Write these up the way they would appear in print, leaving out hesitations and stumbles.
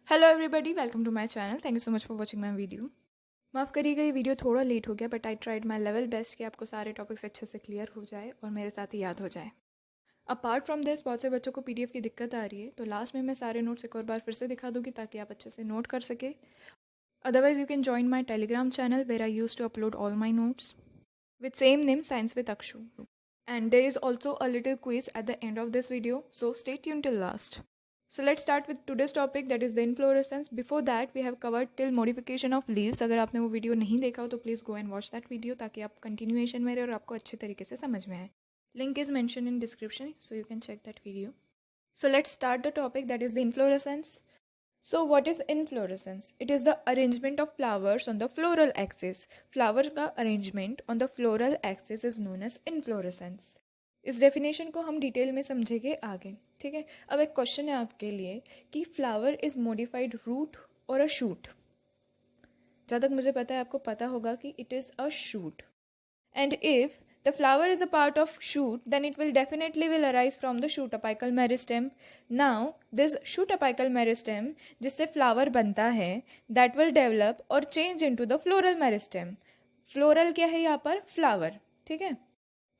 Hello everybody, welcome to my channel. Thank you so much for watching my video. माफ़ करिएगा, ये video थोड़ा late हो गया, but I tried my level best कि आपको सारे टॉपिक्स अच्छे से क्लियर हो जाए और मेरे साथ ही याद हो जाए। अपार्ट फ्रॉम दिस, बहुत से बच्चों को पीडीएफ की दिक्कत आ रही है, तो लास्ट में मैं सारे नोट्स एक और बार फिर से दिखा दूँगी ताकि आप अच्छे से नोट कर सके। Otherwise you can join my Telegram channel where I use to upload all my notes with same name, Science with Akshu. And there is also a little quiz at the end of this video, so stay tuned till last. So let's start with today's topic, that is the inflorescence. Before that we have covered till modification of leaves. अगर आपने वो video नहीं देखा हो तो please go and watch that video ताकि आप continuation में रहे और आपको अच्छे तरीके से समझ में आए. Link is mentioned in description, so you can check that video. So let's start the topic, that is the inflorescence. So what is inflorescence? It is the arrangement of flowers on the floral axis. Flower का arrangement on the floral axis is known as inflorescence. इस definition को हम detail में समझेंगे आगे, ठीक है. अब एक क्वेश्चन है आपके लिए कि फ्लावर इज मॉडिफाइड रूट और अ शूट. जहाँ तक मुझे पता है आपको पता होगा कि it is a shoot. And if the flower is a part of shoot, then it will definitely will arise from the shoot apical meristem. Now this shoot apical meristem जिससे flower बनता है, that will develop or change into the floral meristem. Floral क्या है यहाँ पर? flower, ठीक है.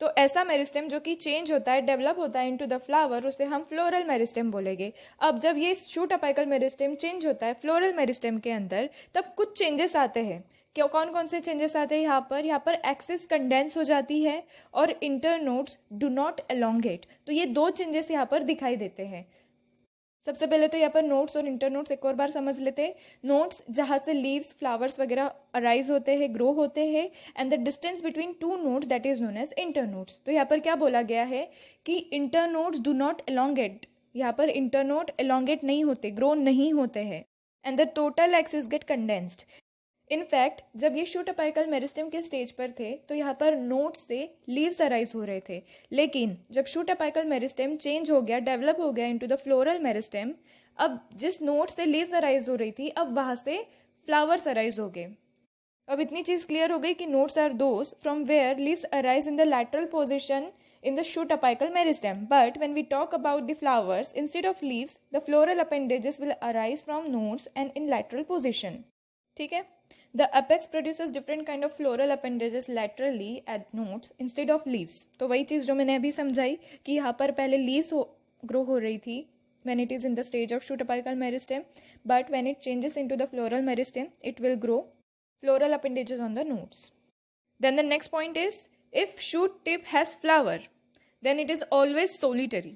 तो ऐसा मेरिस्टेम जो कि चेंज होता है, डेवलप होता है इनटू द फ्लावर, उसे हम फ्लोरल मेरिस्टेम बोलेंगे. अब जब ये शूट अपाइकल मेरिस्टेम चेंज होता है फ्लोरल मेरिस्टेम के अंदर, तब कुछ चेंजेस आते हैं. क्यों, कौन कौन से चेंजेस आते हैं यहाँ पर एक्सिस कंडेंस हो जाती है और इंटरनोड्स डू नॉट एलोंगेट. तो ये दो चेंजेस यहाँ पर दिखाई देते हैं. सबसे पहले तो यहाँ पर नोड्स और इंटरनोड्स एक और बार समझ लेते. नोड्स जहाँ से लीव्स, फ्लावर्स वगैरह अराइज होते हैं, ग्रो होते हैं, and the distance between two nodes that is known as internodes. तो यहाँ पर क्या बोला गया है कि इंटरनोड्स डू नॉट एलोंगेट. यहाँ पर इंटरनोड एलोंगेट नहीं होते, ग्रो नहीं होते हैं, and the total axis get condensed. In fact जब ये शूट अपाइकल मेरिस्टेम के स्टेज पर थे तो यहाँ पर नोड्स से लीव्स अराइज हो रहे थे. लेकिन जब शूट अपाइकल मेरिस्टेम चेंज हो गया, डेवलप हो गया इनटू द फ्लोरल मेरिस्टेम, अब जिस नोड से लीव्स अराइज हो रही थी, अब वहाँ से फ्लावर्स अराइज हो गए. अब इतनी चीज़ क्लियर हो गई कि nodes are those from where leaves arise in the lateral position in the shoot apical meristem. But when we talk about the flowers, instead of leaves, the floral appendages will arise from nodes and in lateral position. ठीक है. The apex produces different kind of floral appendages laterally at nodes instead of leaves. तो वही चीज़ जो मैंने अभी समझाई कि यहाँ पर पहले leaves ग्रो हो रही थी when it is in the stage of shoot apical meristem, but when it changes into the floral meristem, it will grow floral appendages on the nodes. Then the next point is, if shoot tip has flower, then it is always solitary.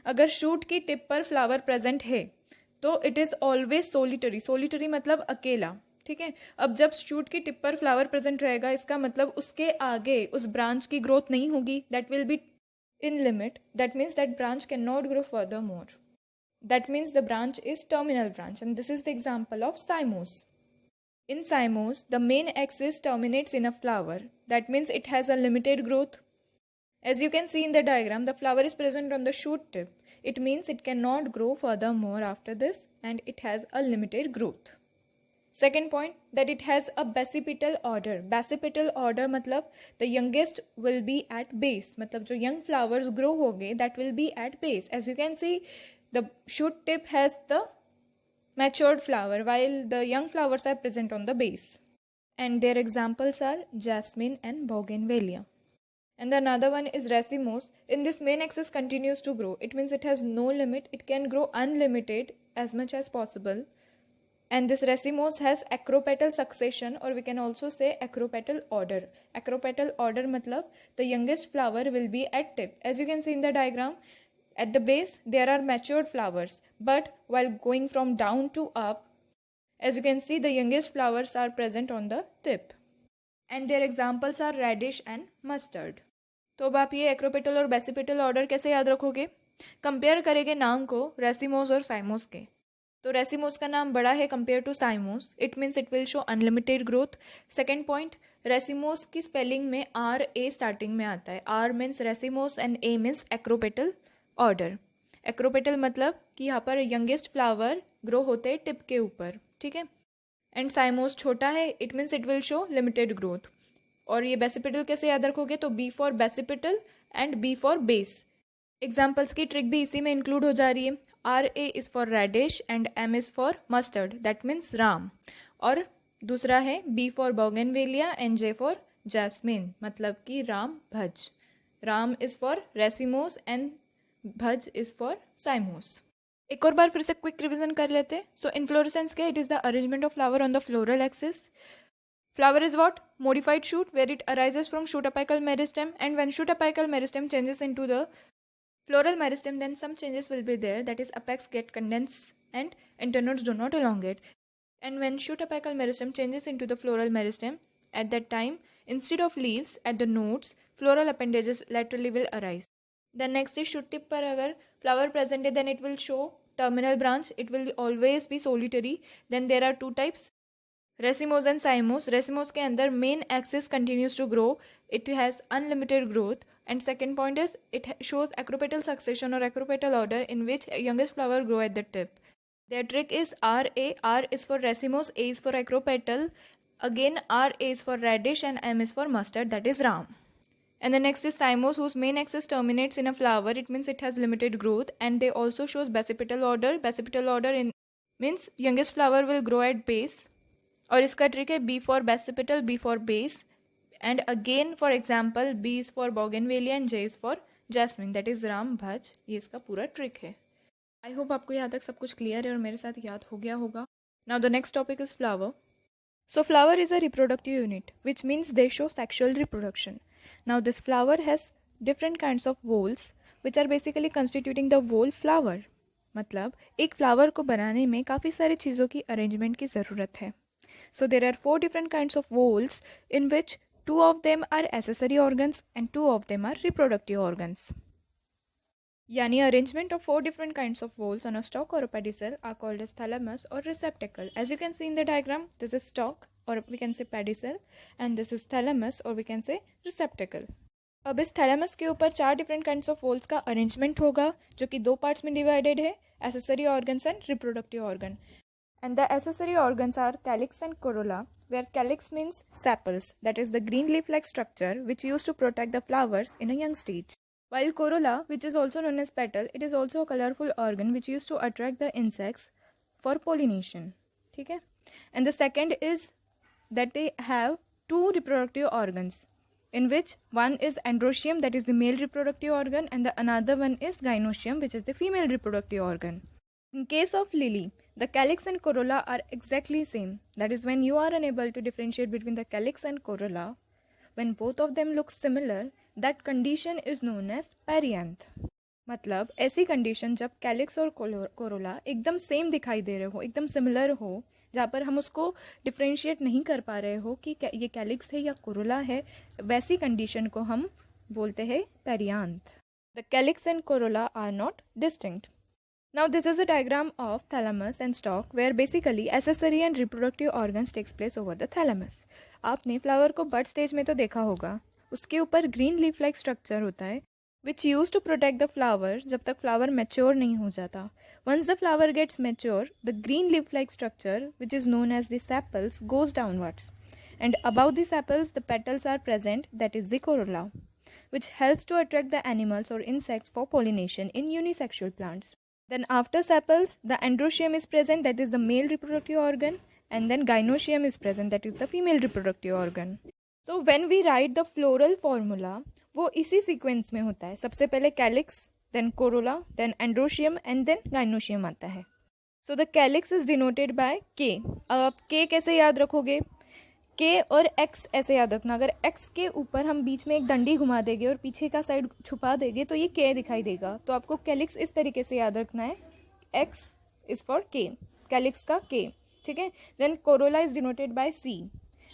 अगर shoot की tip पर flower present है तो it is always solitary. solitary मतलब अकेला, ठीक है. अब जब शूट की टिप पर फ्लावर प्रेजेंट रहेगा, इसका मतलब उसके आगे उस ब्रांच की ग्रोथ नहीं होगी. That will be in limit. That means that branch can not grow further more. That means the branch is terminal branch, and this is the example of साइमोस. In cymose, the main axis terminates in a flower. That means it has a limited growth. As you can see in the diagram, the flower is present on the shoot tip. It means it cannot grow furthermore after this, and it has a limited growth. Second point, that it has a basipetal order. Basipetal order मतलब the youngest will be at base. मतलब जो young flowers grow होंगे, that will be at base. As you can see, the shoot tip has the matured flower while the young flowers are present on the base. And their examples are jasmine and bougainvillea. And the another one is racemose. In this, main axis continues to grow. It means it has no limit. It can grow unlimited as much as possible. And this racemose has acropetal succession, or we can also say acropetal order. Acropetal order matlab the youngest flower will be at tip. As you can see in the diagram, at the base there are matured flowers, but while going from down to up, as you can see, the youngest flowers are present on the tip. And their examples are radish and mustard. तो अब आप ये acropetal और basipetal order कैसे याद रखोगे? Compare करेंगे नाम को रेसिमोस और साइमोस के. तो रेसिमोस का नाम बड़ा है compare to cymose. It means it will show unlimited growth. Second point, racemose की स्पेलिंग में RA स्टार्टिंग में आता है. R means racemose and A means acropetal order. Acropetal मतलब कि यहाँ पर यंगेस्ट फ्लावर ग्रो होते हैं टिप के ऊपर, ठीक है. एंड साइमोस छोटा है, it means it will show limited growth. और ये बेसिपिटल कैसे याद रखोगे? तो B for basipetal and B for base. Examples की ट्रिक भी इसी में इंक्लूड हो जा रही है. RA is for radish and M is for mustard, that means Ram. और दूसरा है B for bougainvillea and J for jasmine, मतलब कि राम भज. Ram is for racemose and भज is for cymose. एक और बार फिर से क्विक रिविजन कर लेते. सो इन्फ्लोरेसेंस क्या? It is the arrangement of flower on the floral axis. Flower is what? Modified shoot, where it arises from shoot apical meristem, and when shoot apical meristem changes into the floral meristem, then some changes will be there, that is apex get condensed and internodes do not elongate. And when shoot apical meristem changes into the floral meristem, at that time, instead of leaves at the nodes, floral appendages laterally will arise. Then next is shoot tip पर अगर flower present है, then it will show terminal branch, it will always be solitary. Then there are two types, racemose and cymose. Racemose के अंदर main axis continues to grow, it has unlimited growth. And second point is it shows acropetal succession और acropetal order in which youngest flower grow at the tip. Their trick is RA. R is for racemose, A is for acropetal. Again RA is for radish and M is for mustard, that is ram. And the next is thymos, whose main axis terminates in a flower. It means it has limited growth, and they also shows basipetal order. Basipetal order in means youngest flower will grow at base. और इसका trick है B for basipetal, B for base, and again for example B is for bougainvillea and J is for jasmine, that is Ram भज. ये इसका पूरा trick है. I hope आपको यहाँ तक सब कुछ क्लियर है और मेरे साथ याद हो गया होगा. Now the next topic is flower. So flower is a reproductive unit which means they show sexual reproduction. Now this flower has different kinds of whorls which are basically constituting the whole flower. मतलब एक flower को बनाने में काफ़ी सारी चीज़ों की arrangement की ज़रूरत है. So there are 4 different kinds of whorls in which 2 of them are accessory organs and 2 of them are reproductive organs. Yani arrangement of 4 different kinds of whorls on a stalk or a pedicel are called as thalamus or receptacle. As you can see in the diagram, this is stalk or we can say pedicel and this is thalamus or we can say receptacle. अब इस thalamus के ऊपर 4 different kinds of whorls का arrangement होगा जो कि 2 parts में divided है, accessory organs and reproductive organ. And the accessory organs are calyx and corolla, where calyx means sepals, that is the green leaf-like structure which used to protect the flowers in a young stage. While corolla, which is also known as petal, it is also a colorful organ which used to attract the insects for pollination. ठीक है? And the second is that they have 2 reproductive organs, in which one is androecium, that is the male reproductive organ, and the another one is gynoecium, which is the female reproductive organ. In case of lily, the calyx and corolla are exactly same. That is, when you are unable to differentiate between the calyx and corolla, when both of them look similar, that condition is known as perianth. मतलब ऐसी condition जब calyx और Corolla एकदम same दिखाई दे रहे हो, एकदम similar हो, जहाँ पर हम उसको डिफ्रेंशिएट नहीं कर पा रहे हो कि ये कैलिक्स है या कोरोला है, वैसी कंडीशन को हम बोलते हैं perianth. The calyx and corolla are not distinct. Now this is a diagram of thalamus and stalk where basically accessory and reproductive organs takes place over the thalamus. आपने flower को बड stage में तो देखा होगा, उसके ऊपर ग्रीन लीफ लाइक स्ट्रक्चर होता है which used to protect the flower जब तक फ्लावर मैच्योर नहीं हो जाता. Once the flower gets mature, the green leaf like structure which is known as the sepals goes downwards, and above the sepals the petals are present, that is the corolla, which helps to attract the animals or insects for pollination in unisexual plants. Then after sepals, the androecium is present, that is the male reproductive organ, and then gynoecium is present, that is the female reproductive organ. So when we write the floral formula, वो इसी sequence में होता है. सबसे पहले calyx, then corolla, then androecium, and then gynoecium आता है. So the calyx is denoted by K. अब आप K कैसे याद रखोगे? K और X ऐसे याद रखना. अगर X के ऊपर हम बीच में एक डंडी घुमा देंगे और पीछे का साइड छुपा देंगे तो ये K दिखाई देगा. तो आपको कैलिक्स इस तरीके से याद रखना है. X is for K, calyx का K. ठीक है. Then corolla is denoted by C,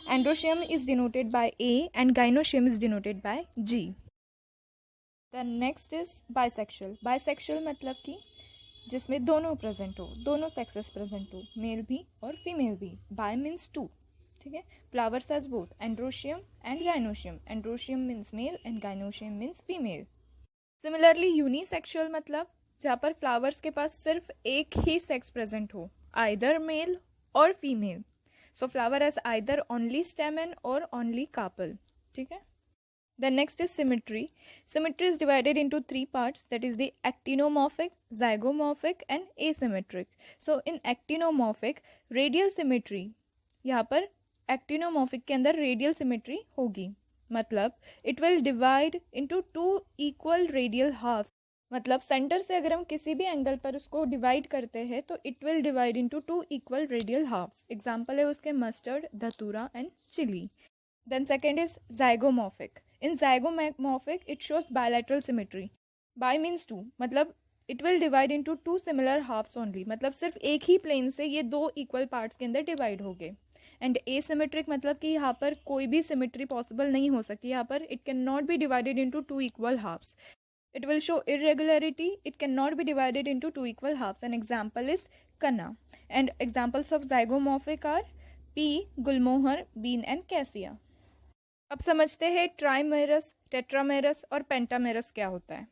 androecium is denoted by A, and gynoecium is denoted by G. Then next is bisexual. Bisexual मतलब कि जिसमें दोनों प्रेजेंट हो, दोनों सेक्सेस प्रेजेंट हो, मेल भी और फीमेल भी. Bi means 2. ठीक है. Flowers has both androecium and gynoecium. Androecium means male and gynoecium means female. Similarly unisexual मतलब जहाँ पर फ्लावर्स के पास सिर्फ एक ही सेक्स प्रेजेंट हो, आइदर मेल और female. So flower has either only stamen और ओनली कार्पल. ठीक है. Then next is symmetry. Symmetry is divided into 3 parts, that is the actinomorphic, zygomorphic and asymmetric. So in actinomorphic, radial symmetry, यहाँ पर actinomorphic के अंदर radial symmetry होगी, मतलब it will divide into 2 equal radial halves. मतलब centre से अगर हम किसी भी एंगल पर उसको डिवाइड करते हैं तो it will divide into 2 equal radial halves. Example है उसके मस्टर्ड, धतूरा and chili. Then second is zygomorphic. In zygomorphic, it shows bilateral symmetry. Bi means 2, मतलब it will divide into 2 similar halves only. मतलब सिर्फ एक ही प्लेन से ये 2 equal parts के अंदर डिवाइड हो गए. एंड asymmetric मतलब कि यहाँ पर कोई भी सिमेट्री पॉसिबल नहीं हो सकती. यहाँ पर it cannot be divided into 2 equal halves. It will show irregularity. It cannot be divided into 2 equal halves. An example is Kanna. And examples of zygomorphic are pea, gulmohar, bean and cassia. अब समझते हैं ट्राइमेरस, tetramerous और pentamerous क्या होता है.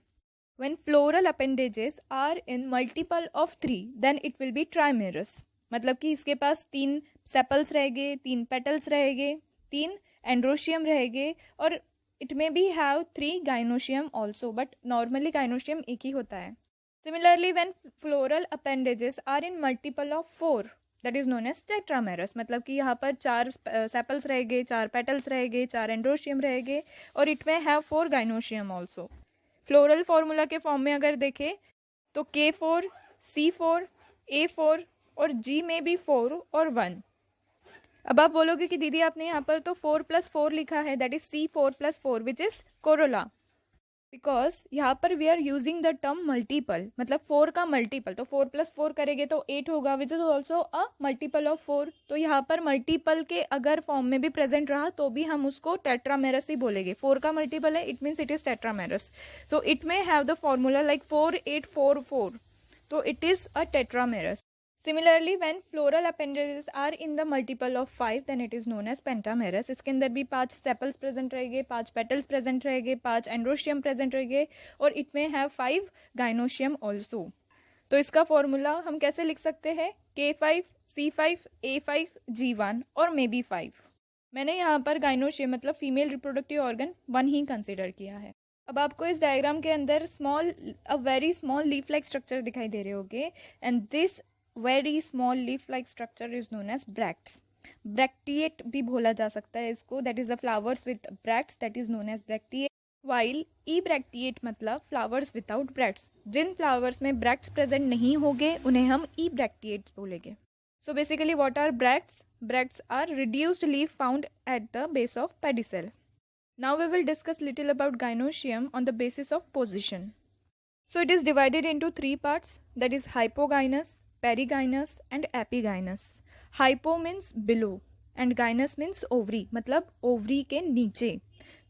When floral appendages are in multiple of 3, then it will be trimerous. मतलब कि इसके पास 3 सेपल्स रहेंगे, 3 पेटल्स रहेंगे, 3 एंड्रोशियम रहेंगे और it may be have 3 gynoecium also, but normally gynoecium एक ही होता है. Similarly, when floral appendages are in multiple of 4, that is known as tetramerous. मतलब कि यहाँ पर 4 सेपल्स रहेंगे, 4 पेटल्स रहेंगे, 4 एंड्रोशियम रहेंगे और इट में have 4 gynoecium also. Floral formula के फॉर्म में अगर देखें तो K4, C4, A4 और G में भी 4 और 1. अब आप बोलोगे कि दीदी आपने यहाँ पर तो 4+4 लिखा है, that is C4+4 which is corolla. Because यहाँ पर we are using the term multiple, मतलब 4 का मल्टीपल, तो 4+4 करेंगे तो 8 होगा विच is also a multiple of 4. तो यहाँ पर मल्टीपल के अगर फॉर्म में भी प्रेजेंट रहा तो भी हम उसको टेट्रामेरस ही बोलेंगे. 4 का मल्टीपल है, it means it is tetramerous. So it may have the formula like 4, 8, 4, 4, तो it is a tetramerous. Similarly, when floral appendages are in the multiple of 5, then it is known as pentamerous. इसके अंदर भी 5 sepals present रहेंगे, 5 petals present रहेंगे, 5 androecium present रहेंगे और it में have 5 gynoecium also. तो इसका फॉर्मूला हम कैसे लिख सकते हैं? K5, C5, A5, G1 और मे बी 5. मैंने यहाँ पर गाइनोशियम मतलब फीमेल रिप्रोडक्टिव ऑर्गन 1 ही कंसिडर किया है. अब आपको इस डायग्राम के अंदर very small leaf like structure दिखाई दे रहे होंगे and this very small leaf like structure is known as bracts. Bracteate भी बोला जा सकता है इसको, that is the flowers with bracts, that is known as bracteate. While ebracteate मतलब flowers without bracts. जिन flowers में bracts present नहीं होंगे उन्हें हम ebracteates बोलेंगे. So basically what are bracts? Bracts are reduced leaf found at the base of pedicel. Now we will discuss little about gynoecium on the basis of position. So it is divided into 3 parts, that is hypogynous, perigynous and epigynous. Hypo means below and gynous means ovary, मतलब ovary के नीचे.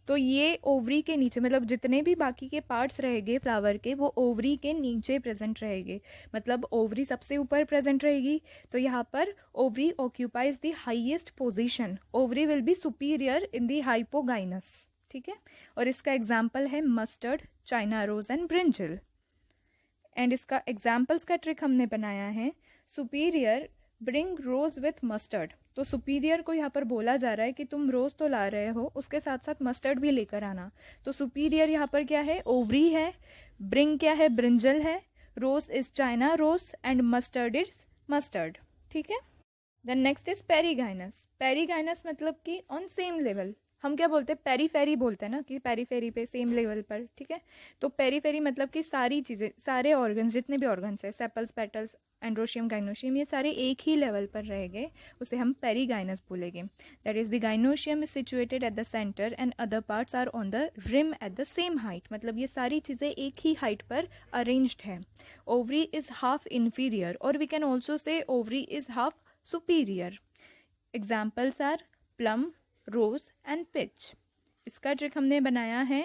तो ये ovary के नीचे मतलब जितने भी बाकी के पार्ट्स रहेंगे फ्लावर के वो ओवरी के नीचे प्रेजेंट रहेंगे. मतलब ओवरी सबसे ऊपर प्रेजेंट रहेगी तो यहाँ पर ovary occupies the highest position. Ovary will be superior in the hypogynous. ठीक है, और इसका एग्जाम्पल है mustard, China rose and brinjal. And इसका एग्जाम्पल्स का ट्रिक हमने बनाया है. Superior bring rose with mustard. तो सुपीरियर को यहाँ पर बोला जा रहा है कि तुम रोज तो ला रहे हो, उसके साथ साथ मस्टर्ड भी लेकर आना. तो सुपीरियर यहाँ पर क्या है? ओवरी है. ब्रिंग क्या है? ब्रिंजल है. Rose is China rose and mustard is mustard. ठीक है. Then next is perigynous. Perigynous मतलब कि ऑन सेम लेवल. हम क्या बोलते हैं? पेरीफेरी बोलते हैं ना, कि पेरीफेरी पे सेम लेवल पर. ठीक है. तो पेरीफेरी मतलब कि सारी चीज़ें, सारे ऑर्गन्स, जितने भी ऑर्गन्स है, सेपल्स, पेटल्स, एंड्रोशियम, गाइनोशियम, ये सारे एक ही लेवल पर रहेंगे, उसे हम पेरीगाइनस बोलेंगे. That is the gynoecium is situated at the centre and other parts are on the rim at the same height. मतलब ये सारी चीज़ें एक ही हाइट पर अरेंज्ड है. ओवरी इज हाफ इन्फीरियर और we can also say ovary is half superior. Examples are plum, rose and peach. इसका ट्रिक हमने बनाया है.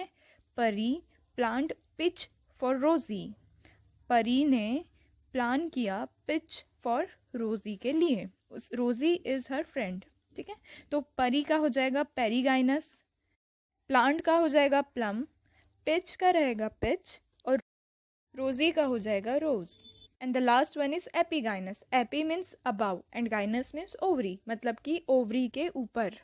परी प्लांट पिच फॉर रोजी. परी ने प्लान किया पिच फॉर रोजी के लिए. रोजी इज हर फ्रेंड. ठीक है. तो परी का हो जाएगा पेरीगाइनस, प्लांट का हो जाएगा प्लम, पिच का रहेगा पिच और रोजी का हो जाएगा rose. And the last one is epigynous. Epi means above and gynous means ovary, मतलब कि ओवरी के ऊपर.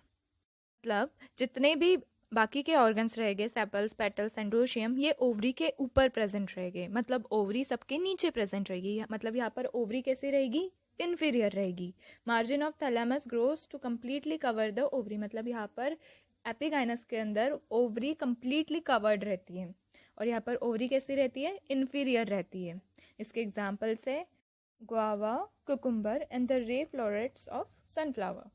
मतलब जितने भी बाकी के ऑर्गन्स रह गए सेपल्स, पेटल्स, एंड्रोशियम, ये ओवरी के ऊपर प्रेजेंट रह गए, मतलब ओवरी सबके नीचे प्रेजेंट रहेगी, मतलब यहाँ पर ओवरी कैसी रहेगी, इन्फीरियर रहेगी। Margin of thalamus grows to completely cover the ovary, मतलब यहाँ पर एपिगाइनस के अंदर ओवरी कम्प्लीटली कवर्ड रहती है, और यहाँ पर ओवरी कैसी रहती है, इन्फीरियर रहती है। इसके एग्जाम्पल्स है guava, cucumber and the ray florets of sunflower.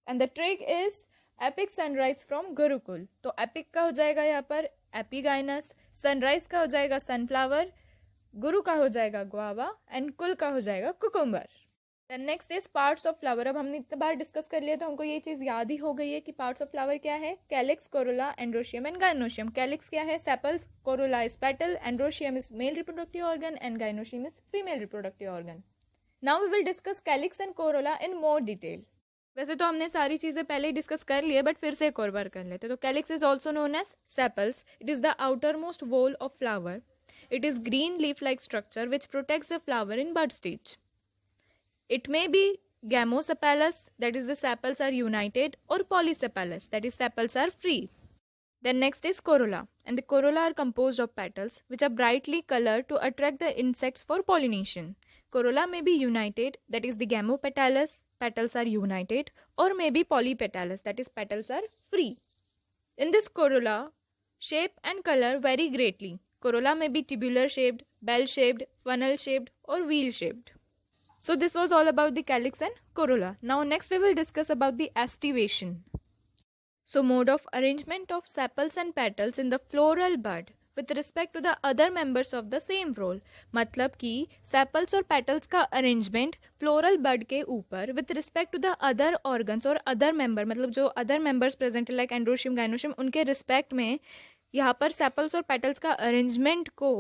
And the trick is epic sunrise from Gurukul. तो epic का हो जाएगा यहाँ पर एपिगाइनस, सनराइज का हो जाएगा सनफ्लावर, गुरु का हो जाएगा गुआवा एंड कुल का हो जाएगा cucumber. Then next is parts of flower. अब हमने इतने बार डिस्कस कर लिया तो हमको ये चीज़ याद ही हो गई है कि पार्ट्स ऑफ फ्लावर क्या है, calyx, corolla, androecium and gynoecium. Calyx क्या है, sepals, corolla is petal, androecium is male reproductive organ and gynoecium is female reproductive organ. Now we will discuss calyx and corolla in more detail. वैसे तो हमने सारी चीज़ें पहले ही discuss कर ली है, बट फिर से एक और बार कर लेते। तो calyx is also known as sepals. It is the outermost wall of flower. It is green leaf-like structure which protects the flower in bud stage. It may be gamosepalous, that is the sepals are united, or polysepalous, that is sepals are free. Then next is corolla, and the corolla are composed of petals which are brightly colored to attract the insects for pollination. Corolla may be united, that is the gamopetalous, petals are united, or may be polypetalous, that is petals are free. In this corolla, shape and color vary greatly. Corolla may be tubular shaped, bell shaped, funnel shaped or wheel shaped. So this was all about the calyx and corolla. Now next we will discuss about the estivation. So mode of arrangement of sepals and petals in the floral bud with respect to the other members of the same role. मतलब कि sepals और petals का arrangement floral bud के ऊपर with respect to the other organs और other member, मतलब जो other members present like androecium, gynoecium, उनके respect में यहाँ पर सेपल्स और पेटल्स का अरेंजमेंट को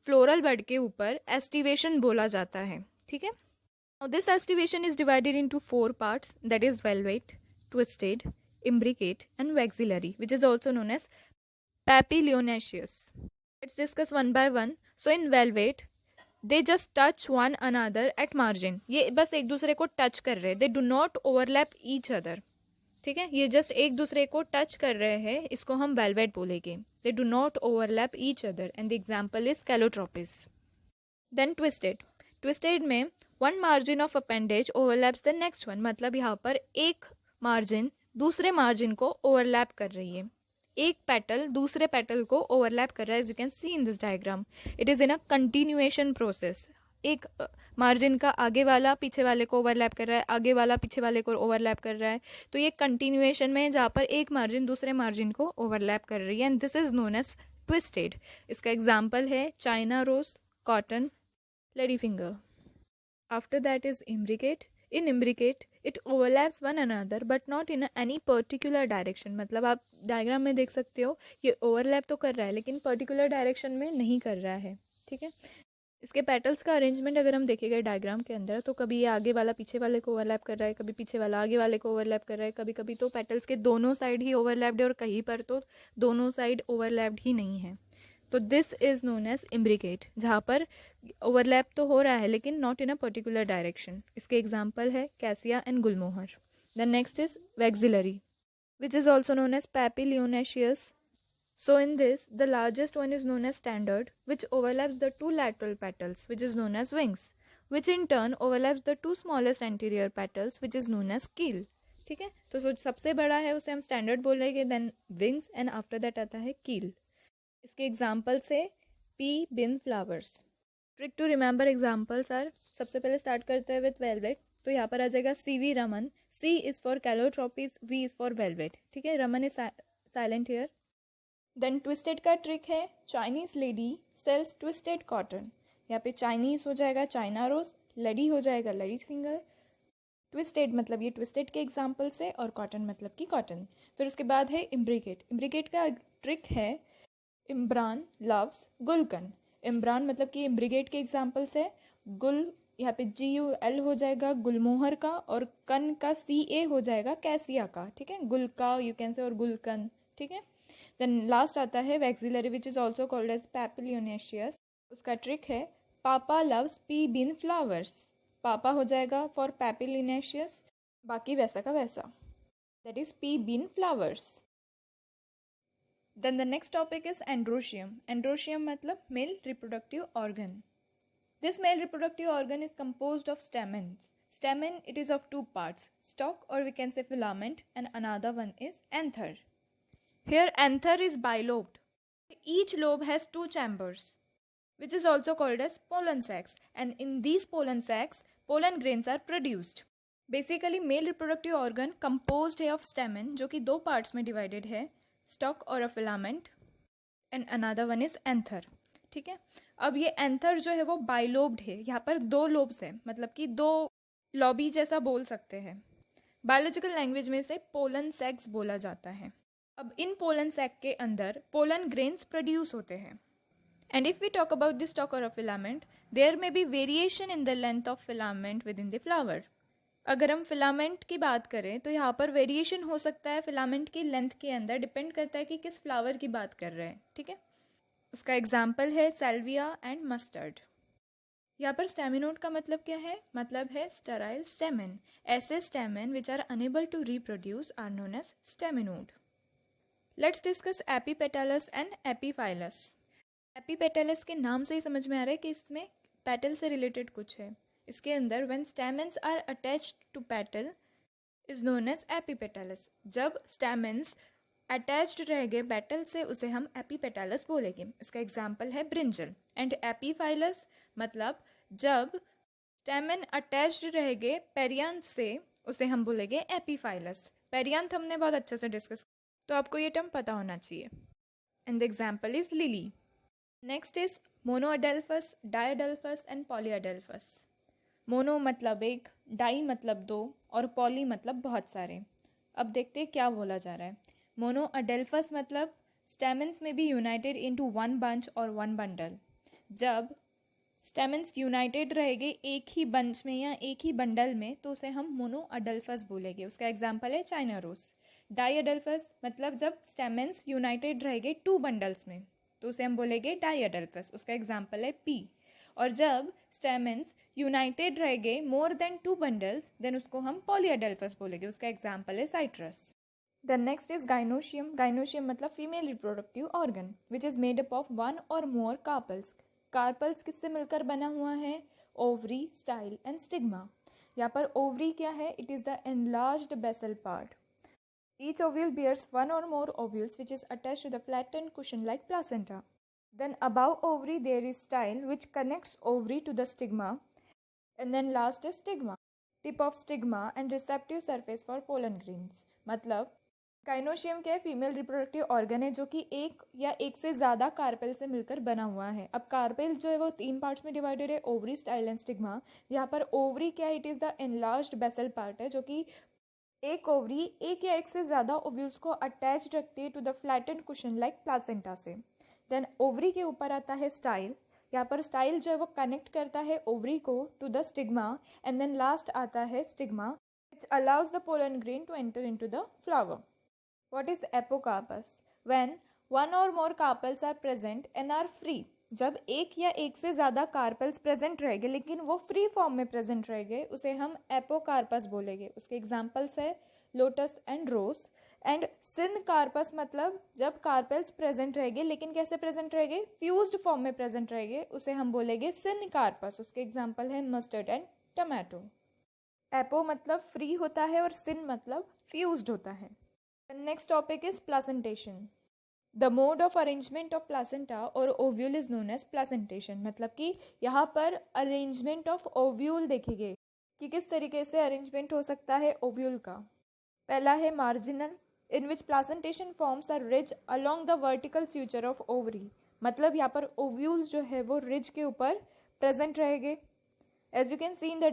फ्लोरल बड के ऊपर एस्टिवेशन बोला जाता है। ठीक है, this aestivation is divided into 4 parts, that is valvate, twisted, imbricate and vexillary, which is also known as papilionaceous. Let's discuss one by one. So in valvate they just touch one another at margin, ये बस एक दूसरे को touch कर रहे हैं, they do not overlap each other. ठीक है, ये जस्ट एक दूसरे को टच कर रहे हैं, इसको हम वेलवेट बोलेंगे। They do not overlap each other and the example is Calotropis. Then twisted, twisted में one margin of appendage overlaps the next one, मतलब यहाँ पर एक मार्जिन दूसरे मार्जिन को ओवरलैप कर रही है, एक पेटल दूसरे पेटल को ओवरलैप कर रहा है, as you can see in this diagram. It is in a continuation process, एक मार्जिन का आगे वाला पीछे वाले को ओवरलैप कर रहा है, आगे वाला पीछे वाले को ओवरलैप कर रहा है, तो ये कंटिन्यूएशन में जहाँ पर एक मार्जिन दूसरे मार्जिन को ओवरलैप कर रही है, and this is known as twisted. इसका एग्जाम्पल है China rose, cotton, lady finger. After that is imbricate. In imbricate it overlaps one another but not in any particular direction, मतलब आप diagram में देख सकते हो ये ओवरलैप तो कर रहा है लेकिन पर्टिकुलर डायरेक्शन में नहीं कर रहा है। ठीक है, इसके पेटल्स का अरेंजमेंट अगर हम देखेंगे डायग्राम के अंदर, तो कभी ये आगे वाला पीछे वाले को ओवरलैप कर रहा है, कभी पीछे वाला आगे वाले को ओवरलैप कर रहा है, कभी कभी तो पेटल्स के दोनों साइड ही ओवरलैप्ड है और कहीं पर तो दोनों साइड ओवरलैप्ड ही नहीं है। तो this is known as imbricate, जहाँ पर ओवरलैप तो हो रहा है लेकिन not in a particular direction. इसके एग्जाम्पल है Cassia and gulmohar. The next is vexillary, which is also known as papilionaceous. So in this, the largest one is known as standard, which overlaps the two lateral petals, which is known as wings, which in turn overlaps the two smallest anterior petals, which is known as keel. ठीक है, तो सबसे बड़ा है उसे हम standard बोलेंगे, then wings and after that आता है कील। इसके एग्जाम्पल्स है pea bean flowers. Trick to remember examples are, सबसे पहले स्टार्ट करते हैं विथ वेलवेट, तो यहाँ पर आ जाएगा C V Raman, C is for Calotropis, V is for valvate. ठीक है, Raman is silent here. Then twisted का ट्रिक है Chinese lady sells twisted cotton, यहाँ पे चाइनीज हो जाएगा चाइना रोज, लेडी हो जाएगा लेडीज फिंगर, ट्विस्टेड मतलब ये ट्विस्टेड के एग्जाम्पल्स है, और कॉटन मतलब कि कॉटन। फिर उसके बाद है इम्ब्रिकेट। इम्ब्रिकेट का ट्रिक है इम्ब्रान लव्स गुलकन। इम्ब्रान मतलब कि इम्ब्रिकेट के एग्जाम्पल्स है, गुल यहाँ पे GUL हो जाएगा गुलमोहर का, और कन का CA हो जाएगा कैसिया का। ठीक है, गुल का यू कैन से, और गुलकन। ठीक है, देन लास्ट आता है vexillary, which is also called as papilionaceous. उसका ट्रिक है पापा लव्स पी बिन फ्लावर्स, पापा हो जाएगा फॉर पैपिलियोनेशियस, बाकी वैसा का वैसा, that is pea bean flowers. Then the next topic is androecium. Androecium मतलब male reproductive organ. This male reproductive organ is composed of stamens. Stamen, it is of two parts, stalk or we can say filament, and another one is anther. Here anther is bilobed. Each lobe has two chambers, which is also called as pollen sacs, and in these pollen sacs, pollen grains are produced. Basically mail reproductive organ composed है of स्टेमन, जो कि दो parts में divided है, stock और a filament, and another one is anther. ठीक है, अब ये एंथर जो है वो बाइलोब्ड है. यहाँ पर दो लोब्स है, मतलब कि दो लॉबी जैसा बोल सकते हैं. बायोलॉजिकल लैंग्वेज में से पोलन सैक्स बोला जाता है. अब इन पोलन सैक के अंदर पोलन ग्रेन्स प्रोड्यूस होते हैं. And if we talk about the stalk और a filament, there may be variation in the length of filament within the flower. अगर हम फिलामेंट की बात करें तो यहाँ पर वेरिएशन हो सकता है फिलामेंट की लेंथ के अंदर, डिपेंड करता है कि किस फ्लावर की बात कर रहे हैं. ठीक है, उसका एग्जाम्पल है सैल्विया एंड मस्टर्ड. यहाँ पर स्टेमिनोड का मतलब क्या है? मतलब है स्टेराइल स्टेमन. ऐसे stamen which are unable to reproduce are known as staminode. Let's discuss epipetalous and epiphyllous. Epipetalous के नाम से ही समझ में आ रहा है कि इसमें पेटल से रिलेटेड कुछ है. इसके अंदर when stamens are attached to petal is known as epipetalous. जब स्टेमेंस अटैच्ड रह गए पेटल से, उसे हम एपीपेटलस बोलेंगे. इसका एग्जाम्पल है ब्रिंजल. एंड एपीफाइलस मतलब जब स्टेमेन अटैच्ड रह गए पेरियांथ से, उसे हम बोलेंगे एपीफाइलस. पेरियांथ हमने बहुत अच्छे से डिस्कस, तो आपको ये टर्म पता होना चाहिए. And the example is lily. Next is monoadelphous, diadelphous and polyadelphous. Mono मतलब एक, डाई मतलब दो, और पॉली मतलब बहुत सारे. अब देखते हैं क्या बोला जा रहा है. मोनोअडेल्फस मतलब stamens may be united into one bunch और वन बंडल. जब स्टेमेंस यूनाइटेड रहेंगे एक ही बंच में या एक ही बंडल में, तो उसे हम मोनोअडेल्फस बोलेंगे. उसका एग्जाम्पल है चाइना रोज. डायअडेल्फस मतलब जब स्टेमेंस यूनाइटेड रहेंगे टू बंडल्स में, तो उसे हम बोलेंगे डायअडेल्फस. उसका एग्जाम्पल है पी. और जब स्टेमेंस यूनाइटेड रहेंगे more than two bundles, then उसको हम पॉलीअडेल्फस बोलेंगे. उसका एग्जाम्पल है citrus. The next is gynoecium. Gynoecium मतलब female reproductive organ which is made up of one और मोर कार्पल्स. कार्पल्स किससे मिलकर बना हुआ है? Ovary, style and stigma. यहाँ पर ओवरी क्या है? It is the enlarged basal part. Each ovule bears one or more ovules which is attached to the flattened cushion-like placenta. Then above ovary there is style which connects ovary to the stigma, and then last is stigma, tip of stigma and receptive surface for pollen grains. मतलब gynoecium क्या है? Female reproductive organ है जो कि एक या एक से ज़्यादा कार्पेल से मिलकर बना हुआ है. अब कार्पेल जो है वो तीन पार्ट्स में डिवाइडेड है, ओवरी, स्टाइल एंड स्टिग्मा. यहाँ पर ओवरी क्या है? It is the enlarged basal part है, जो कि एक ओवरी एक या एक से ज़्यादा ओव्यूल्स को अटैच रखती है to the flattened cushion like placenta से. देन ओवरी के ऊपर आता है स्टाइल. यहाँ पर स्टाइल जो है वो कनेक्ट करता है ओवरी को to the stigma, and then last आता है stigma which allows the pollen grain to enter into the flower. What is apocarpous? When one और more carpels are present and are free. जब एक या एक से ज़्यादा कार्पल्स प्रेजेंट रहेंगे लेकिन वो फ्री फॉर्म में प्रेजेंट रहेंगे, उसे हम एपोकार्पस बोलेंगे. उसके एग्जाम्पल्स है lotus and rose. And syncarpous मतलब जब कार्पल्स प्रेजेंट रहेंगे लेकिन कैसे प्रेजेंट रहेंगे? फ्यूज्ड फॉर्म में प्रेजेंट रहेंगे, उसे हम बोलेंगे सिनकार्पस. उसके एग्जाम्पल है मस्टर्ड एंड टमाटो. एपो मतलब फ्री होता है और सिन मतलब फ्यूज्ड होता है. Next topic is placentation. The mode of arrangement of placenta और ovule is known as placentation. मतलब कि यहाँ पर अरेंजमेंट ऑफ ओव्यूल देखेंगे कि किस तरीके से अरेंजमेंट हो सकता है ओव्यूल का. पहला है marginal, in which placentation forms are ridge along the vertical suture of ovary. मतलब यहाँ पर ओव्यूल्स जो है वो रिज के ऊपर प्रेजेंट रहेंगे. As you can see in the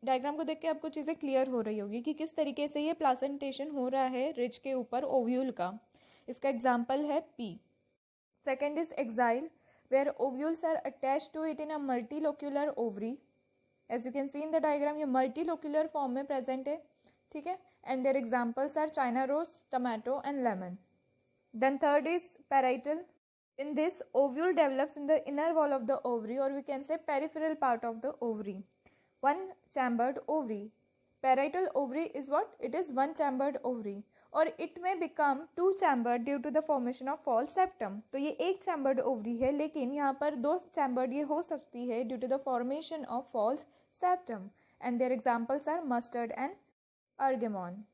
diagram को देख के आपको चीज़ें क्लियर हो रही होगी कि किस तरीके से ये प्लासेंटेशन हो रहा है रिज के ऊपर ओव्यूल का. इसका एग्जाम्पल है pea. Second is axile, where ovules are attach to it in a multilocular ovary. As you can see in the diagram ये मल्टीलोक्यूलर फॉर्म में प्रेजेंट है. ठीक है, and their examples are China rose, tomato and lemon. Then third is parietal. In this, ovule develops in the inner wall of the ovary, or we can say peripheral part of the ovary. One chambered ovary. Parietal ovary is what? It is one chambered ovary. और it may become 2 chambered due to the formation of false septum. तो ये 1 chambered ovary है, लेकिन यहाँ पर 2 chambered ये हो सकती है due to the formation of false septum, and their examples are mustard and Argemone.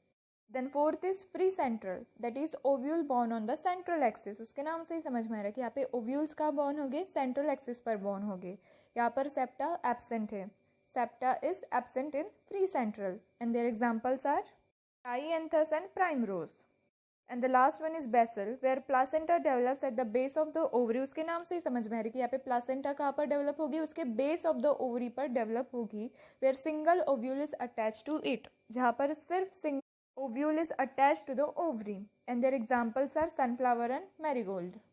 Then fourth is free central, that is ovule borne on the central axis. उसके नाम से ही समझ में आ रहा है कि यहाँ पे ओव्यूल्स का बॉर्न हो गए, सेंट्रल एक्सिस पर बॉर्न हो गए। यहाँ पर सेप्टा एब्सेंट है, septa is absent in free central, and their examples are Dianthus and Primrose. And the last one is basal, where placenta develops at the base of the ovary. उसके नाम से ही समझ में आ रही है कि यहाँ पे प्लासेंटा कहाँ पर डेवलप होगी, उसके बेस ऑफ द ओवरी पर डेवलप होगी, where single ovule is attached to it, जहाँ पर सिर्फ single ovule is attached to the ovary. And their examples are sunflower and marigold.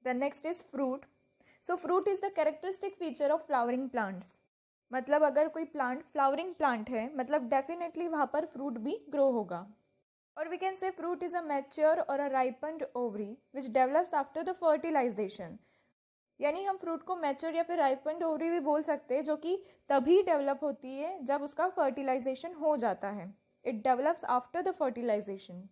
The next is fruit. So fruit is the characteristic feature of flowering plants. मतलब अगर कोई plant flowering plant है, मतलब definitely वहाँ पर fruit भी grow होगा। और we can say fruit is a mature और a ripened ovary which develops after the fertilization. यानी हम फ्रूट को मैच्योर या फिर राइपन्ड ओवरी भी बोल सकते हैं, जो कि तभी डेवलप होती है जब उसका फर्टिलाइजेशन हो जाता है। It develops after the fertilization.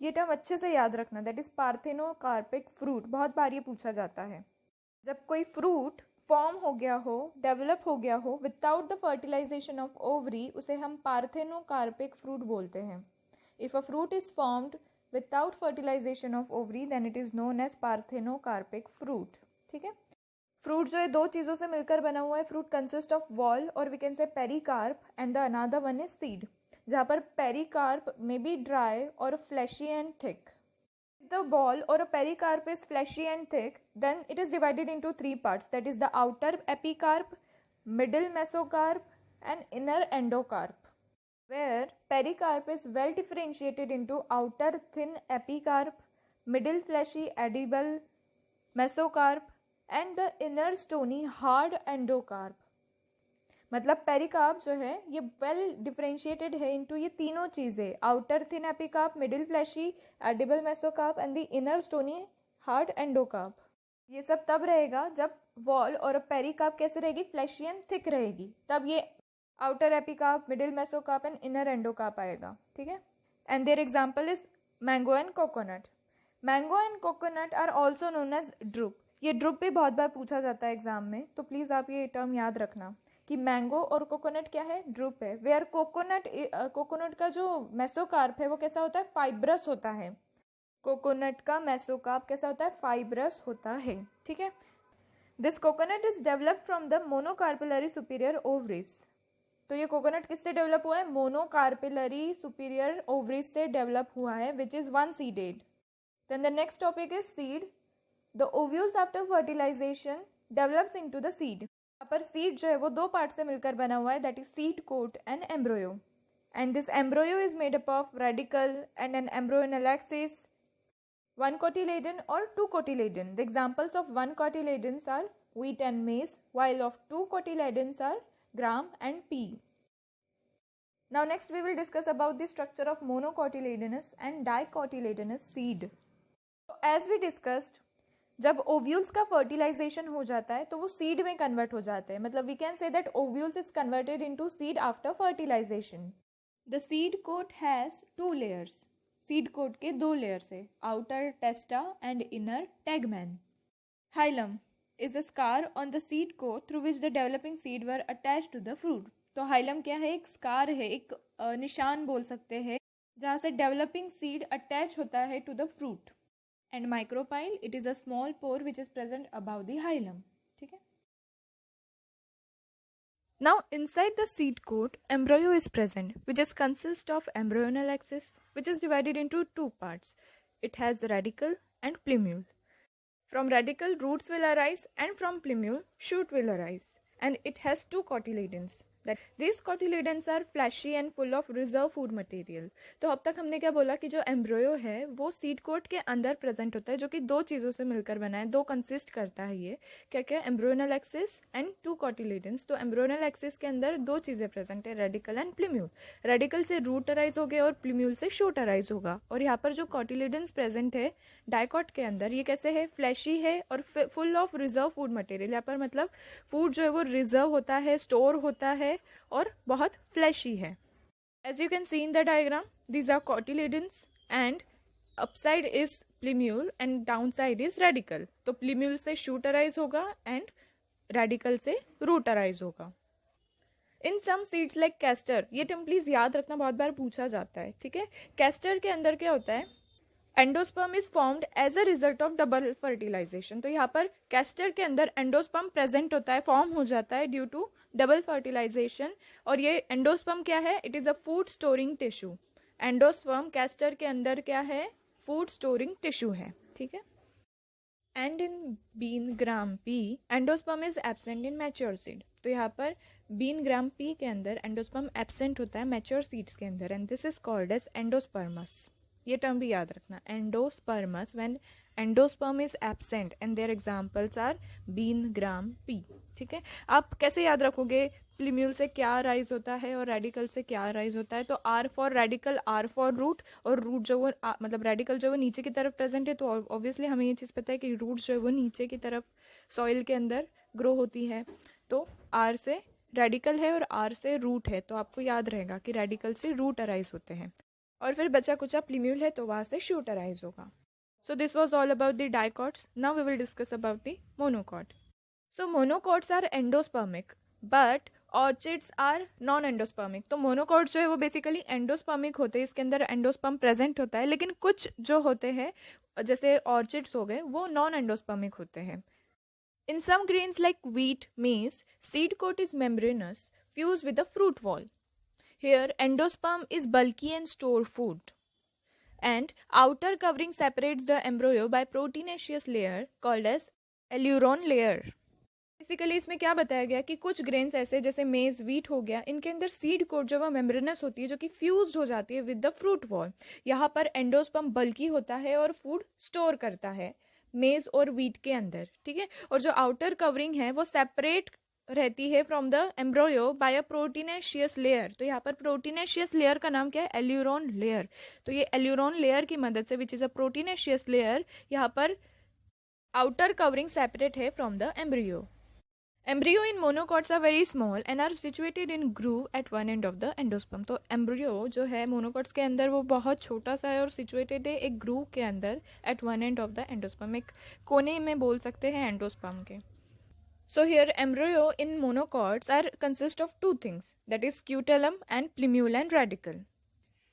ये टर्म अच्छे से याद रखना, दैट इज पार्थेनोकार्पिक फ्रूट। बहुत बार ये पूछा जाता है। जब कोई फ्रूट फॉर्म हो गया हो, डेवलप हो गया हो without the fertilization of ovary, उसे हम पार्थेनोकार्पिक फ्रूट बोलते हैं। If a fruit is formed without fertilization of ovary then it is known as parthenocarpic fruit. ठीक है। फ्रूट जो है 2 चीज़ों से मिलकर बना हुआ है। फ्रूट कंसिस्ट ऑफ वॉल और we can say pericarp, and the another one is seed, जहाँ पर पेरिकार्प में बी ड्राई और fleshy and thick. The ball or a pericarp is fleshy and thick, then it is divided into 3 parts, that is the outer epicarp, middle mesocarp and inner endocarp, where pericarp is well differentiated into outer thin epicarp, middle fleshy edible mesocarp and the inner stony hard endocarp। मतलब pericarp जो है ये well differentiated है into ये तीनों चीज़ें, outer thin epicarp, middle fleshy edible mesocarp and the inner stony hard endocarp. ये सब तब रहेगा जब वॉल और पेरिकार्प कैसे रहेगी, फ्लैशी एंड थिक रहेगी, तब ये outer epicarp, middle mesocarp and inner endocarp आएगा। ठीक है। And their example is mango and coconut. Mango and coconut are also known as drupe. ये ड्रुप भी बहुत बार पूछा जाता है एग्जाम में, तो प्लीज़ आप ये टर्म याद रखना कि मैंगो और कोकोनट क्या है, ड्रुप है। वेयर कोकोनट का जो मेसोकार्प है वो कैसा होता है, फाइब्रस होता है। कोकोनट का मेसोकार्प कैसा होता है, फाइब्रस होता है। ठीक है। This coconut is developed from the monocarpellary superior ovaries. तो ये कोकोनट किससे डेवलप हुआ है, मोनोकार्पिलरी सुपीरियर ओवरीज से डेवलप हुआ है, which is 1 seeded. Then the next topic is seed. The ovules after fertilization develops into the seed. यहाँ पर सीड जो है वो 2 पार्ट से मिलकर बना हुआ है, that is seed coat and embryo. And this embryo is made up of radicle and an embryonal axis, 1 cotyledon or 2 cotyledon. The examples of 1 cotyledons are wheat and maize, while of 2 cotyledons are gram and pea. Now next we will discuss about the structure of monocotyledonous and dicotyledonous seed. So as we discussed, जब ovules का fertilisation हो जाता है तो वो seed में convert हो जाते हैं। मतलब we can say that ovules is converted into seed after fertilization. The seed coat has 2 layers. Seed coat के 2 लेयर्स है, outer testa and inner tegmen. Hilum is a scar on the seed coat through which the developing seed were attached to the fruit. तो hilum क्या है, एक scar है, एक निशान बोल सकते हैं, जहाँ से डेवलपिंग सीड अटैच होता है to the fruit. And micropyle, it is a small pore which is present above the hilum. ठीक है। Now inside the seed coat, embryo is present, which is consist of embryonal axis, which is divided into 2 parts. It has radicle and plumule. From radicle, roots will arise, and from plumule, shoot will arise. And it has 2 cotyledons. That these cotyledons are fleshy and full of reserve food material. तो अब तक हमने क्या बोला कि जो एम्ब्रोयो है वो सीड कोट के अंदर प्रेजेंट होता है, जो कि 2 चीज़ों से मिलकर बना है, 2 कंसिस्ट करता है ये। क्या क्या, एम्ब्रोयनल एक्सिस एंड 2 cotyledons। तो एम्ब्रोयनल एक्सिस के अंदर 2 चीज़ें प्रेजेंट है, रेडिकल एंड प्लूम्यूल। रेडिकल से रूट अराइज होगा और प्लूम्यूल से शूट अराइज होगा। और यहाँ पर जो cotyledons प्रेजेंट है डाइकॉट के अंदर, ये कैसे है, फ्लैशी है और full of reserve food material. यहाँ पर मतलब फूड जो है वो रिजर्व होता है, स्टोर होता है और बहुत फ्लैशी है। As you can see in the diagram, these are cotyledons and upside is plumule and down side is radicle. तो प्लीम्यूल से शूट अराइज होगा एंड रेडिकल से रूट अराइज होगा. In some seeds like castor, ये term please याद रखना, बहुत बार पूछा जाता है. ठीक है, कैस्टर के अंदर क्या होता है, endosperm is formed as a result of double fertilization. तो यहाँ पर कैस्टर के अंदर एंडोस्पर्म प्रेजेंट होता है, फॉर्म हो जाता है ड्यू टू डबल फर्टिलाइजेशन. और ये एंडोस्पर्म क्या है, it is a food storing tissue. Endosperm castor के अंदर क्या है, फूड स्टोरिंग टिश्यू है. ठीक है. And in bean gram pea endosperm is absent in mature seed. तो यहाँ पर बीन ग्राम पी के अंदर एंडोस्पर्म एब्सेंट होता है मैच्योर सीड्स के अंदर, and this is called as endospermous. ये टर्म भी याद रखना, endospermous, when endosperm is absent and their examples are bean gram pea. ठीक है. आप कैसे याद रखोगे, प्लीम्यूल से क्या राइज होता है और रेडिकल से क्या राइज होता है. तो R for radicle, R for root, और रूट जो वो मतलब रेडिकल जो वो नीचे की तरफ प्रेजेंट है, तो ऑब्वियसली हमें ये चीज़ पता है कि रूट जो है वो नीचे की तरफ सॉइल के अंदर ग्रो होती है. तो आर से रेडिकल है और आर से रूट है, तो आपको याद रहेगा कि रेडिकल से रूट अराइज होते हैं. और फिर बचा कुचा प्लीम्यूल है तो वहाँ से शूट अराइज होगा. So this was all about the dicots. Now we will discuss about the monocot. So monocots are endospermic but orchids are non endospermic. तो मोनोकॉट जो है वो बेसिकली एंडोस्पर्मिक होते हैं, इसके अंदर एंडोस्पर्म प्रेजेंट होता है, लेकिन कुछ जो होते हैं जैसे ऑर्चिड्स हो गए वो नॉन एंडोस्पर्मिक होते हैं. In some grains like wheat, maize, seed coat is membranous, fused with the fruit wall. Here, endosperm is bulky and store food. And outer covering separates the embryo by proteinaceous layer called as aleuron layer. Basically इसमें क्या बताया गया कि कुछ grains ऐसे जैसे मेज, wheat हो गया, इनके अंदर सीड कोट जो है मेम्ब्रेनस होती है, जो कि फ्यूज्ड हो जाती है विद द फ्रूट वॉल. यहाँ पर एंडोस्पर्म बल्की होता है और फूड स्टोर करता है मेज और व्हीट के अंदर. ठीक है. और जो आउटर कवरिंग है वो सेपरेट रहती है from the embryo by a proteinaceous layer. तो यहाँ पर प्रोटीनेशियस लेयर का नाम क्या है, एल्यूरोन लेयर. तो ये एल्यूरोन लेयर की मदद से, which is a proteinaceous layer, यहाँ पर आउटर कवरिंग सेपरेट है from the embryo. Embryo in monocots are very small and are situated in groove at one end of the endosperm. तो embryo जो है monocots के अंदर वो बहुत छोटा सा है और situated है एक groove के अंदर at one end of the endosperm. एक कोने में बोल सकते हैं endosperm के. So here embryo in monocots are consist of two things, that is scutellum and plumule and radicle.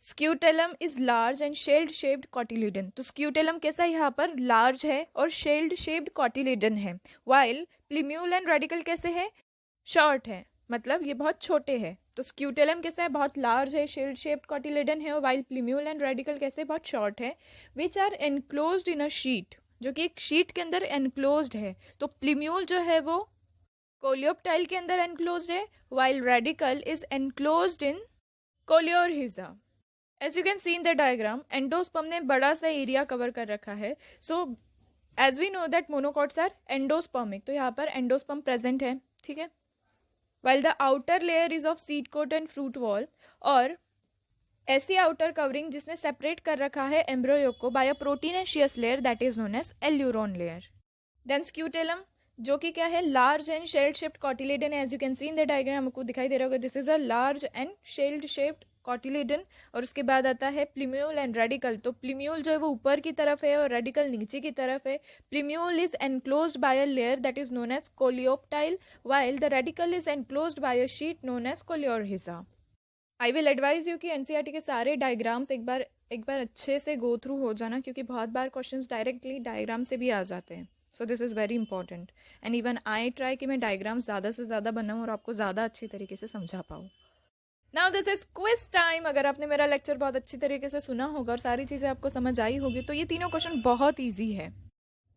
Scutellum is large and shield shaped cotyledon. तो scutellum कैसा यहाँ पर लार्ज है और शेल्ड शेप्ड कॉटिलिडन है, वाइल प्लीम्यूल एंड रेडिकल कैसे है, short है, मतलब ये बहुत छोटे हैं. तो स्क्यूटेलम कैसा है, बहुत लार्ज है, शेल्ड शेप्ड कॉटिलिडन है, वाइल प्लीम्यूल एंड रेडिकल कैसे, बहुत शॉर्ट है. Which are enclosed in a sheath, जो कि एक शीट के अंदर एनक्लोज्ड है. तो प्लीम्यूल जो है वो कोलियोप्टाइल के अंदर एनक्लोज्ड है, while radicle is enclosed in coleorhiza. As you can see in the diagram, endosperm ने बड़ा सा एरिया कवर कर रखा है. So as we know that monocots are endospermic, तो यहाँ पर endosperm present है. ठीक है. While the outer layer is of seed coat and fruit wall, और ऐसी outer covering जिसने separate कर रखा है embryo को by a proteinaceous layer that is known as aleuron layer. Then scutellum जो कि क्या है, large and shield shaped cotyledon. As you can see in the diagram, आपको दिखाई दे रहा होगा, this is a large and shield shaped cotyledon. और उसके बाद आता है प्लीम्यूल एंड रेडिकल. तो प्लीम्यूल जो है वो ऊपर की तरफ है और रेडिकल नीचे की तरफ है. Plumule is enclosed by a layer that is known as coleoptile, while the radicle is enclosed by a sheath known as coleorhiza. I will advise you कि एनसीईआरटी के सारे डायग्राम्स एक बार अच्छे से गो थ्रू हो जाना, क्योंकि बहुत बार क्वेश्चंस डायरेक्टली डायग्राम से भी आ जाते हैं. So this is very important and even I try कि मैं डायग्राम ज़्यादा से ज़्यादा बनाऊँ और आपको ज़्यादा अच्छी तरीके से समझा पाऊँ. Now this is quiz time. अगर आपने मेरा लेक्चर बहुत अच्छी तरीके से सुना होगा और सारी चीज़ें आपको समझ आई होगी तो ये तीनों क्वेश्चन बहुत ईजी है.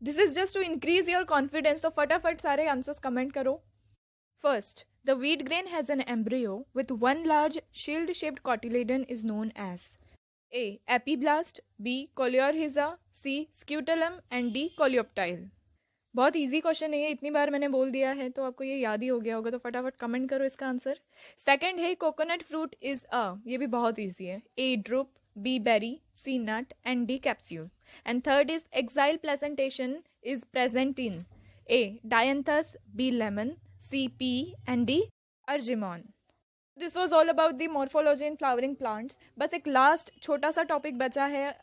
This is just to increase your confidence. तो फटाफट सारे आंसर्स कमेंट करो. First, the wheat grain has an embryo with one large shield shaped cotyledon is known as A. Epiblast, B. Coleorhiza, C. Scutellum and D. Coleoptile. बहुत easy question है ये, इतनी बार मैंने बोल दिया है तो आपको ये याद ही हो गया होगा. तो फटाफट कमेंट करो इसका आंसर. सेकंड है कोकोनट फ्रूट इज अ, ये भी बहुत इजी है. A. Drupe, B. Berry, C. Nut and D. Capsule. And third is axile placentation is present in A. Dianthus, B. Lemon, C. Pea and D. Argemone. This was all about the morphology in flowering plants. बस एक last छोटा सा topic बचा है,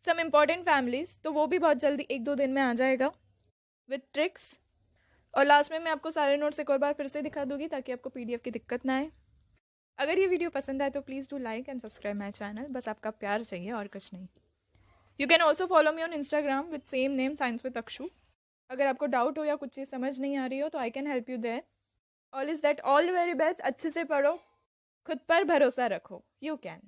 some important families, तो वो भी बहुत जल्दी 1-2 दिन में आ जाएगा विथ ट्रिक्स. और लास्ट में मैं आपको सारे नोट्स एक और बार फिर से दिखा दूंगी ताकि आपको PDF की दिक्कत ना आए. अगर ये वीडियो पसंद आए तो please do like and subscribe my channel. बस आपका प्यार चाहिए और कुछ नहीं. You can also follow me on Instagram with same name science with Akshu. अगर आपको डाउट हो या कुछ चीज़ समझ नहीं आ रही हो तो I can help you there. All is that all the very best. अच्छे से पढ़ो, खुद पर भरोसा रखो. You can.